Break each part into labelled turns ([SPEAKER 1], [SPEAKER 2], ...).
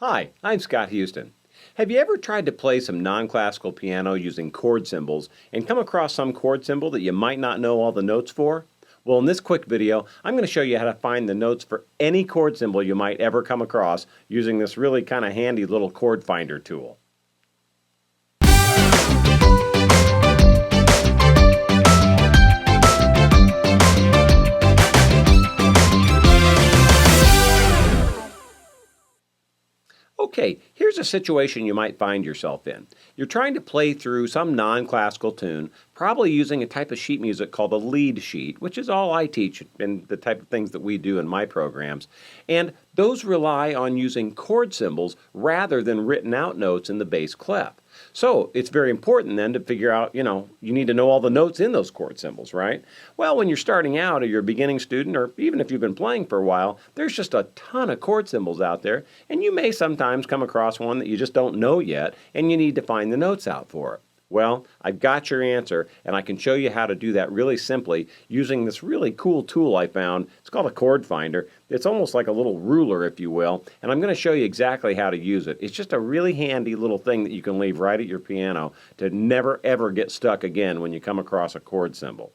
[SPEAKER 1] Hi, I'm Scott Houston. Have you ever tried to play some non-classical piano using chord symbols and come across some chord symbol that you might not know all the notes for? Well, in this quick video, I'm going to show you how to find the notes for any chord symbol you might ever come across using this really kind of handy little chord finder tool. Okay, here's a situation you might find yourself in. You're trying to play through some non-classical tune, probably using a type of sheet music called a lead sheet, which is all I teach and the type of things that we do in my programs. And those rely on using chord symbols rather than written out notes in the bass clef. So it's very important then to figure out, you need to know all the notes in those chord symbols, right? Well, when you're starting out or you're a beginning student, or even if you've been playing for a while, there's just a ton of chord symbols out there, and you may sometimes come across one that you just don't know yet, and you need to find the notes out for it. Well, I've got your answer, and I can show you how to do that really simply using this really cool tool I found. It's called a chord finder. It's almost like a little ruler, if you will, and I'm going to show you exactly how to use it. It's just a really handy little thing that you can leave right at your piano to never ever get stuck again when you come across a chord symbol.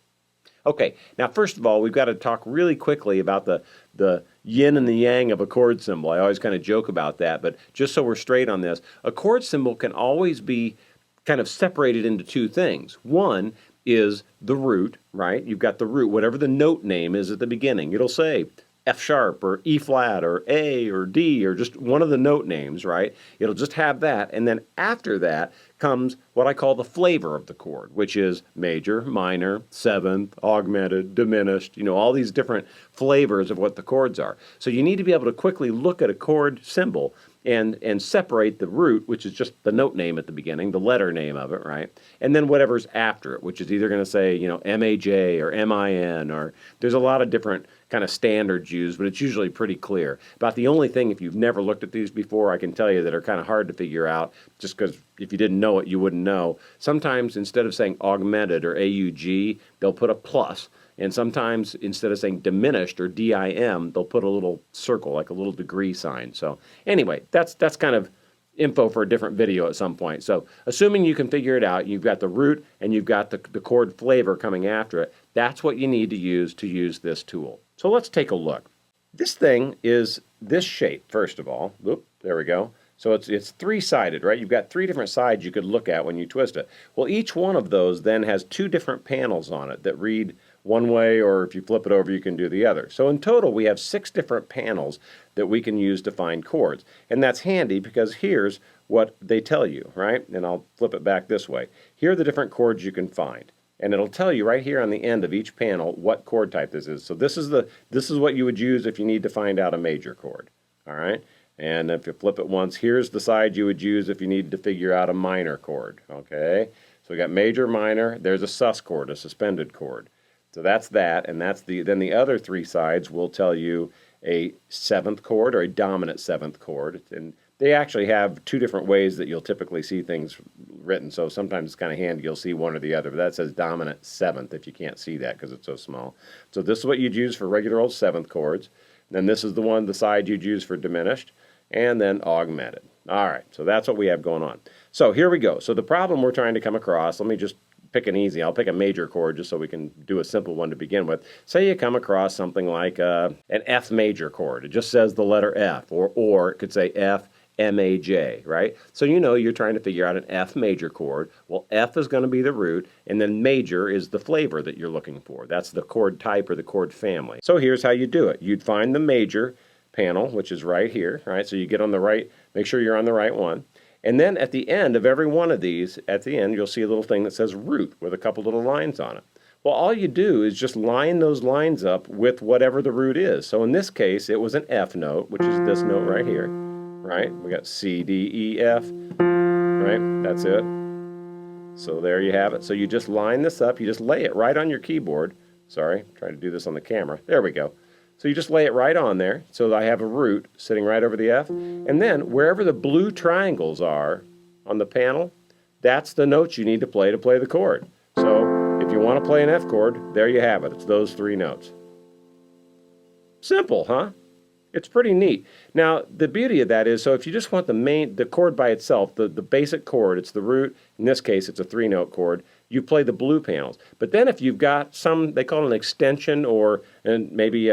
[SPEAKER 1] Okay, now first of all, we've got to talk really quickly about the yin and the yang of a chord symbol. I always kind of joke about that, but just so we're straight on this, a chord symbol can always be kind of separated into two things. One is the root, right? You've got the root, whatever the note name is at the beginning. It'll say F sharp or E flat or A or D or just one of the note names, right? It'll just have that. And then after that comes what I call the flavor of the chord, which is major, minor, seventh, augmented, diminished, all these different flavors of what the chords are. So you need to be able to quickly look at a chord symbol and separate the root, which is just the note name at the beginning, the letter name of it, right? And then whatever's after it, which is either going to say, M-A-J or M-I-N, or there's a lot of different kind of standards used, but it's usually pretty clear. About the only thing, if you've never looked at these before, I can tell you that are kind of hard to figure out, just because if you didn't know it, you wouldn't know. Sometimes instead of saying augmented or A-U-G, they'll put a plus. And sometimes instead of saying diminished or D-I-M, they'll put a little circle, like a little degree sign. So anyway, that's kind of info for a different video at some point. So assuming you can figure it out, you've got the root and you've got the chord flavor coming after it, that's what you need to use this tool. So let's take a look. This thing is this shape, first of all. Oop, there we go. So it's three-sided, right? You've got three different sides you could look at when you twist it. Well, each one of those then has two different panels on it that read one way, or if you flip it over, you can do the other. So in total, we have 6 different panels that we can use to find chords. And that's handy because here's what they tell you, right? And I'll flip it back this way. Here are the different chords you can find. And it'll tell you right here on the end of each panel what chord type this is. So this is what you would use if you need to find out a major chord, all right? And if you flip it once, here's the side you would use if you needed to figure out a minor chord, okay? So we got major, minor, there's a sus chord, a suspended chord. So that's that, and then the other 3 sides will tell you a 7th chord or a dominant 7th chord. And they actually have 2 different ways that you'll typically see things written, so sometimes it's kind of handy you'll see one or the other, but that says dominant 7th if you can't see that because it's so small. So this is what you'd use for regular old 7th chords. And then this is the side you'd use for diminished, and then augmented. All right, so that's what we have going on. So here we go. So the problem we're trying to come across, let me just pick an easy. I'll pick a major chord just so we can do a simple one to begin with. Say you come across something like an F major chord. It just says the letter F, or it could say F, M-A-J, right? So you're trying to figure out an F major chord. Well, F is going to be the root, and then major is the flavor that you're looking for. That's the chord type or the chord family. So here's how you do it. You'd find the major panel, which is right here, right? So you get on the right, make sure you're on the right one. And then at the end of every one of these, at the end, you'll see a little thing that says root with a couple little lines on it. Well, all you do is just line those lines up with whatever the root is. So in this case, it was an F note, which is this note right here, right? We got C, D, E, F, right? That's it. So there you have it. So you just line this up. You just lay it right on your keyboard. Sorry, trying to do this on the camera. There we go. So you just lay it right on there, so that I have a root sitting right over the F. And then wherever the blue triangles are on the panel, that's the notes you need to play the chord. So if you want to play an F chord, there you have it. It's those 3 notes. Simple, huh? It's pretty neat. Now, the beauty of that is, so if you just want the chord by itself, the basic chord, it's the root. In this case, it's a three-note chord. You play the blue panels. But then if you've got some, they call it an extension or and maybe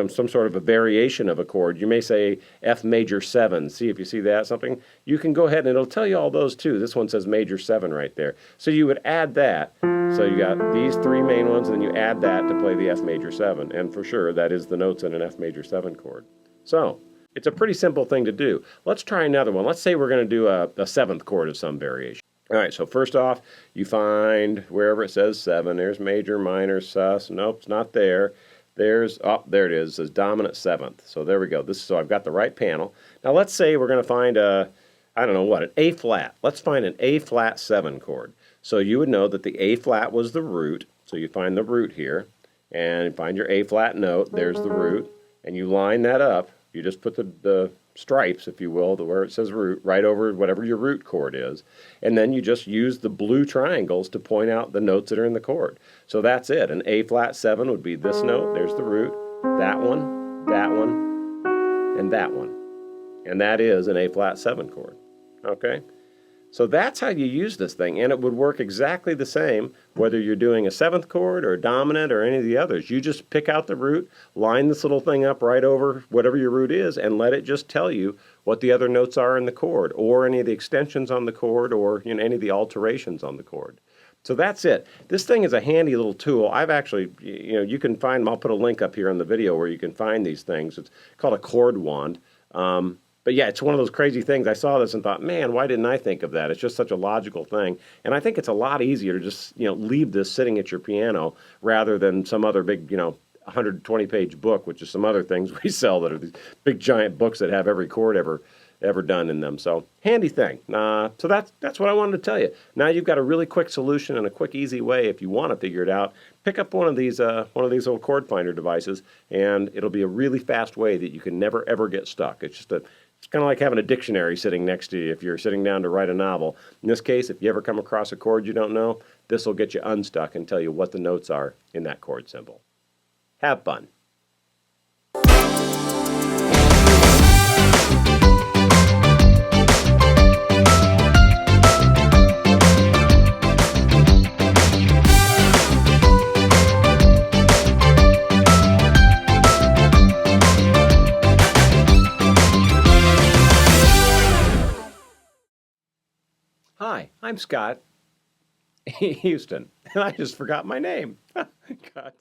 [SPEAKER 1] some sort of a variation of a chord. You may say F major 7. See if you see that something. You can go ahead and it'll tell you all those too. This one says major 7 right there. So you would add that. So you got these three main ones, and then you add that to play the F major 7. And for sure, that is the notes in an F major 7 chord. So it's a pretty simple thing to do. Let's try another one. Let's say we're going to do a seventh chord of some variation. All right, so first off, you find wherever it says 7. There's major, minor, sus. Nope, it's not there. There it is. It says dominant 7th. So there we go. So I've got the right panel. Now let's say we're going to find an A flat. Let's find an A flat 7 chord. So you would know that the A flat was the root. So you find the root here and find your A flat note. There's the root. And you line that up. You just put the stripes, if you will, where it says root, right over whatever your root chord is. And then you just use the blue triangles to point out the notes that are in the chord. So that's it. An A flat 7 would be this note. There's the root. That one, and that one. And that is an A flat 7 chord. Okay? So that's how you use this thing, and it would work exactly the same whether you're doing a 7th chord or a dominant or any of the others. You just pick out the root, line this little thing up right over whatever your root is, and let it just tell you what the other notes are in the chord, or any of the extensions on the chord, or any of the alterations on the chord. So that's it. This thing is a handy little tool. I've actually, you can find them. I'll put a link up here in the video where you can find these things. It's called a chord wand. But yeah, it's one of those crazy things. I saw this and thought, man, why didn't I think of that? It's just such a logical thing. And I think it's a lot easier to just, leave this sitting at your piano rather than some other big, 120-page book, which is some other things we sell that are these big giant books that have every chord ever done in them. So handy thing. So that's what I wanted to tell you. Now you've got a really quick solution and a quick, easy way if you want to figure it out. Pick up one of these little chord finder devices, and it'll be a really fast way that you can never ever get stuck. It's kind of like having a dictionary sitting next to you if you're sitting down to write a novel. In this case, if you ever come across a chord you don't know, this will get you unstuck and tell you what the notes are in that chord symbol. Have fun. Hi, I'm Scott Houston, and I just forgot my name. God.